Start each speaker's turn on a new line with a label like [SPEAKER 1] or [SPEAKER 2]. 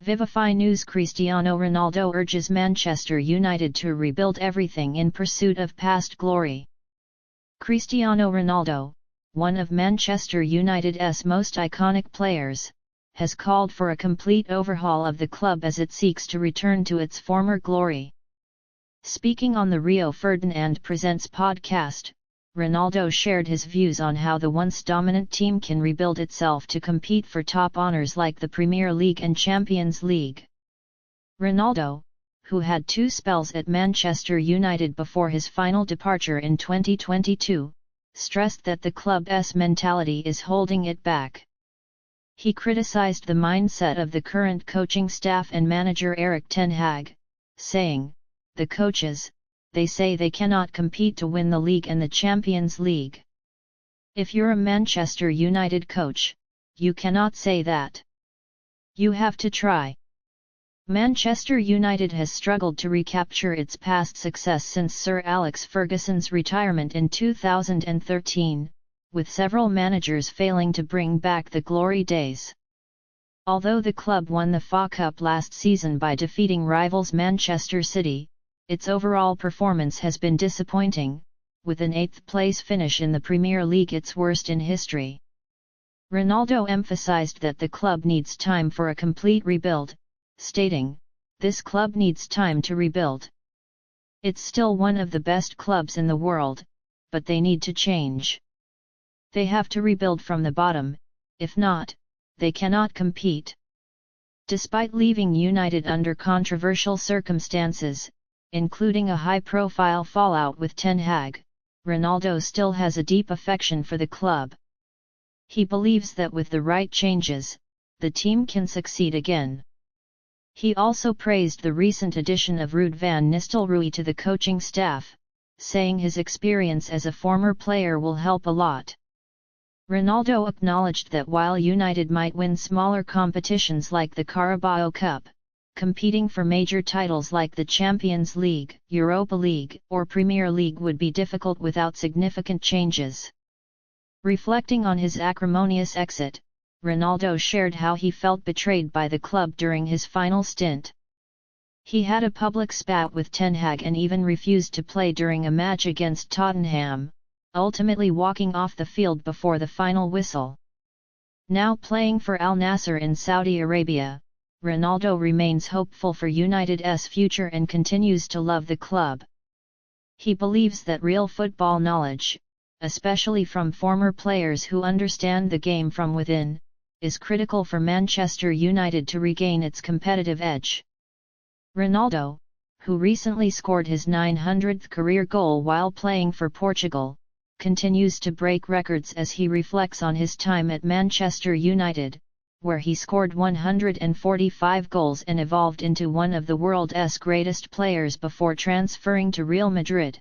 [SPEAKER 1] Vivify News. Cristiano Ronaldo urges Manchester United to rebuild everything in pursuit of past glory. Cristiano Ronaldo, one of Manchester United's most iconic players, has called for a complete overhaul of the club as it seeks to return to its former glory. Speaking on the Rio Ferdinand Presents podcast, Ronaldo shared his views on how the once dominant team can rebuild itself to compete for top honors like the Premier League and Champions League. Ronaldo, who had 2 spells at Manchester United before his final departure in 2022, stressed that the club's mentality is holding it back. He criticized the mindset of the current coaching staff and manager Erik ten Hag, saying, "The coaches, they say they cannot compete to win the league and the Champions League. If you're a Manchester United coach, you cannot say that. You have to try." Manchester United has struggled to recapture its past success since Sir Alex Ferguson's retirement in 2013, with several managers failing to bring back the glory days. Although the club won the FA Cup last season by defeating rivals Manchester City, its overall performance has been disappointing, with an 8th-place finish in the Premier League its worst in history. Ronaldo emphasized that the club needs time for a complete rebuild, stating, "This club needs time to rebuild. It's still one of the best clubs in the world, but they need to change. They have to rebuild from the bottom, if not, they cannot compete." Despite leaving United under controversial circumstances, including a high-profile fallout with Ten Hag, Ronaldo still has a deep affection for the club. He believes that with the right changes, the team can succeed again. He also praised the recent addition of Ruud van Nistelrooy to the coaching staff, saying his experience as a former player will help a lot. Ronaldo acknowledged that while United might win smaller competitions like the Carabao Cup, competing for major titles like the Champions League, Europa League, or Premier League would be difficult without significant changes. Reflecting on his acrimonious exit, Ronaldo shared how he felt betrayed by the club during his final stint. He had a public spat with Ten Hag and even refused to play during a match against Tottenham, ultimately walking off the field before the final whistle. Now playing for Al Nassr in Saudi Arabia, Ronaldo remains hopeful for United's future and continues to love the club. He believes that real football knowledge, especially from former players who understand the game from within, is critical for Manchester United to regain its competitive edge. Ronaldo, who recently scored his 900th career goal while playing for Portugal, continues to break records as he reflects on his time at Manchester United, where he scored 145 goals and evolved into one of the world's greatest players before transferring to Real Madrid.